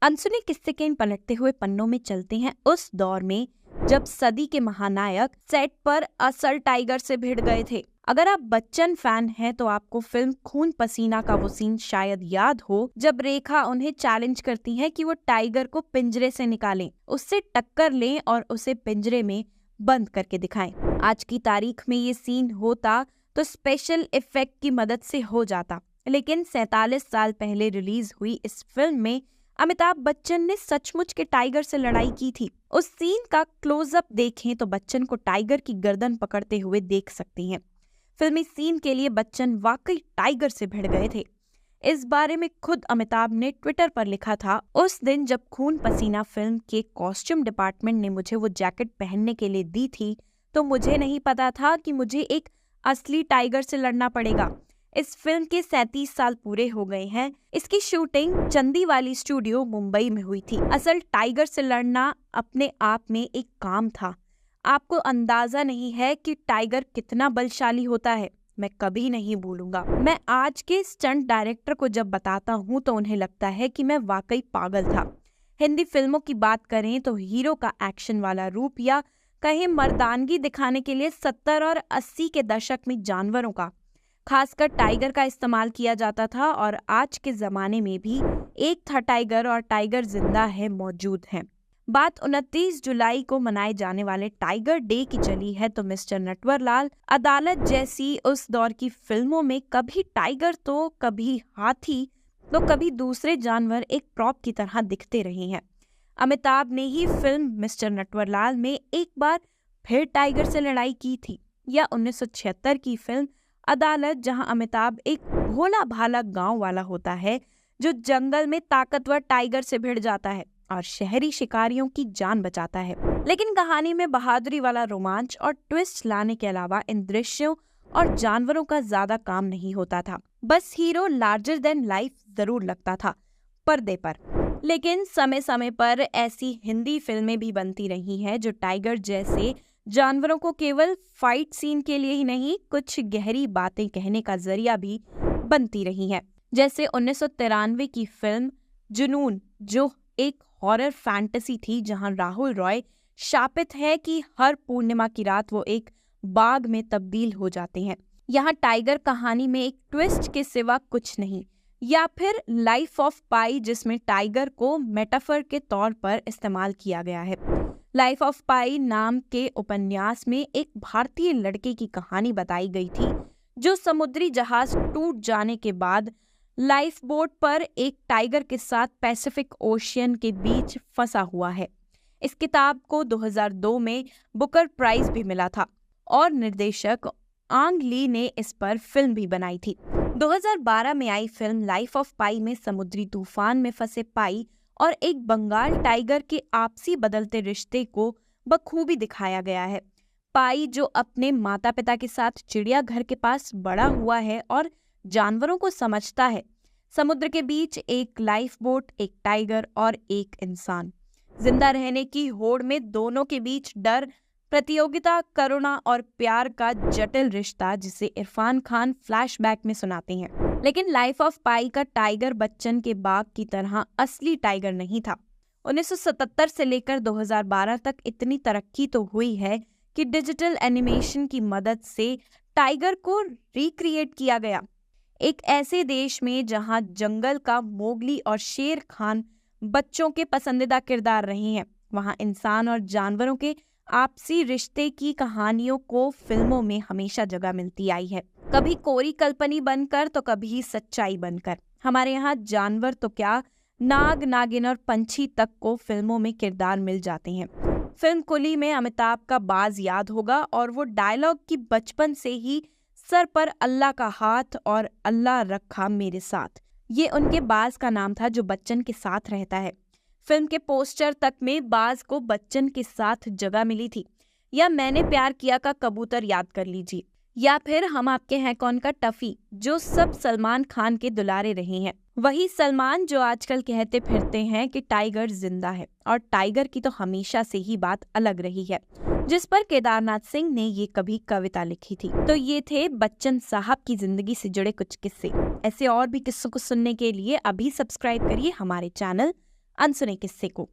अनसुने किस्से के इन पलटते हुए पन्नों में चलते हैं उस दौर में जब सदी के महानायक सेट पर असल टाइगर से भिड़ गए थे। अगर आप बच्चन फैन हैं तो आपको फिल्म खून पसीना का वो सीन शायद याद हो जब रेखा उन्हें चैलेंज करती है कि वो टाइगर को पिंजरे से निकालें, उससे टक्कर लें और उसे पिंजरे में बंद करके दिखाएं। आज की तारीख में ये सीन होता तो स्पेशल इफेक्ट की मदद से हो जाता, लेकिन 47 साल पहले रिलीज हुई इस फिल्म में अमिताभ बच्चन ने सचमुच के टाइगर से लड़ाई की थी। उस सीन का क्लोजअप देखें तो बच्चन को टाइगर की गर्दन पकड़ते हुए देख सकती हैं। फिल्मी सीन के लिए बच्चन वाकई टाइगर से भिड़ गए थे। इस बारे में खुद अमिताभ ने ट्विटर पर लिखा था, उस दिन जब खून पसीना फिल्म के कॉस्ट्यूम डिपार्टमेंट ने मुझे वो जैकेट पहनने के लिए दी थी तो मुझे नहीं पता था कि मुझे एक असली टाइगर से लड़ना पड़ेगा। इस फिल्म के 37 साल पूरे हो गए हैं। इसकी शूटिंग चंदीवाली स्टूडियो मुंबई में हुई थी। असल टाइगर से लड़ना अपने आप में एक काम था। आपको अंदाजा नहीं है कि टाइगर कितना बलशाली होता है। मैं कभी नहीं भूलूंगा। मैं आज के स्टंट डायरेक्टर को जब बताता हूँ तो उन्हें लगता है कि मैं वाकई पागल था। हिंदी फिल्मों की बात करें तो हीरो का एक्शन वाला रूप या कहीं मर्दानगी दिखाने के लिए 70 और 80 के दशक में जानवरों का, खासकर टाइगर का इस्तेमाल किया जाता था और आज के जमाने में भी एक था टाइगर और टाइगर जिंदा है, मौजूद है। बात 29 जुलाई को मनाए जाने वाले टाइगर डे की चली है तो मिस्टर नटवरलाल, अदालत जैसी उस दौर की फिल्मों में कभी टाइगर तो कभी हाथी तो कभी दूसरे जानवर एक प्रॉप की तरह दिखते रहे हैं। अमिताभ ने ही फिल्म मिस्टर नटवरलाल में एक बार फिर टाइगर से लड़ाई की थी, या 1976 की फिल्म अदालत जहां अमिताभ एक भोला भाला गांव वाला होता है जो जंगल में ताकतवर टाइगर से भिड़ जाता है और शहरी शिकारियों की जान बचाता है। लेकिन कहानी में बहादुरी वाला रोमांच और ट्विस्ट लाने के अलावा इन दृश्यों और जानवरों का ज्यादा काम नहीं होता था। बस हीरो लार्जर देन लाइफ जरूर लगता था पर्दे पर। लेकिन समय समय पर ऐसी हिंदी फिल्में भी बनती रही हैं जो टाइगर जैसे जानवरों को केवल फाइट सीन के लिए ही नहीं, कुछ गहरी बातें कहने का जरिया भी बनती रही हैं। जैसे 1993 की फिल्म जुनून, जो एक हॉरर फैंटेसी थी जहां राहुल रॉय शापित है कि हर पूर्णिमा की रात वो एक बाघ में तब्दील हो जाते हैं। यहाँ टाइगर कहानी में एक ट्विस्ट के सिवा कुछ नहीं। या फिर लाइफ ऑफ पाई, जिसमें टाइगर को मेटाफर के तौर पर इस्तेमाल किया गया है। लाइफ ऑफ पाई नाम के उपन्यास में एक भारतीय लड़के की कहानी बताई गई थी जो समुद्री जहाज टूट जाने के बाद लाइफ बोट पर एक टाइगर के साथ पैसिफिक ओशियन के बीच फंसा हुआ है। इस किताब को 2002 में बुकर प्राइज भी मिला था और निर्देशक आंग ली ने इस पर फिल्म भी बनाई थी। 2012 में आई फिल्म लाइफ ऑफ पाई में समुद्री तूफान में फंसे पाई और एक बंगाल टाइगर के आपसी बदलते रिश्ते को बखूबी दिखाया गया है। पाई जो अपने माता पिता के साथ चिड़ियाघर के पास बड़ा हुआ है और जानवरों को समझता है। समुद्र के बीच एक लाइफ बोट, एक टाइगर और एक इंसान। जिंदा रहने की होड़ में दोनों के बीच डर, प्रतियोगिता, करुणा और प्यार का जटिल रिश्ता जिसे इरफान खान फ्लैशबैक में सुनाते हैं। लेकिन लाइफ ऑफ पाई का टाइगर बच्चन के बाघ की तरह असली टाइगर नहीं था। 1977 से लेकर 2012 तक इतनी तरक्की तो हुई है कि डिजिटल एनिमेशन की मदद से टाइगर को रिक्रिएट किया गया। एक ऐसे देश में जहां जंगल का मोगली और शेर खान बच्चों के पसंदीदा किरदार रहे हैं, वहां इंसान और जानवरों के आपसी रिश्ते की कहानियों को फिल्मों में हमेशा जगह मिलती आई है। कभी कोरी कल्पनी बनकर तो कभी सच्चाई बनकर। हमारे यहाँ जानवर तो क्या, नाग, नागिन और पंछी तक को फिल्मों में किरदार मिल जाते हैं। फिल्म कुली में अमिताभ का बाज याद होगा और वो डायलॉग की बचपन से ही सर पर अल्लाह का हाथ और अल्लाह रखा मेरे साथ, ये उनके बाज का नाम था जो बच्चन के साथ रहता है। फिल्म के पोस्टर तक में बाज को बच्चन के साथ जगह मिली थी। या मैंने प्यार किया का कबूतर याद कर लीजिए, या फिर हम आपके हैं कौन का टफी, जो सब सलमान खान के दुलारे रहे हैं। वही सलमान जो आजकल कहते फिरते हैं कि टाइगर जिंदा है, और टाइगर की तो हमेशा से ही बात अलग रही है, जिस पर केदारनाथ सिंह ने ये कभी कविता लिखी थी। तो ये थे बच्चन साहब की जिंदगी से जुड़े कुछ किस्से। ऐसे और भी किस्सों को सुनने के लिए अभी सब्सक्राइब करिए हमारे चैनल अनसुने किस्से को।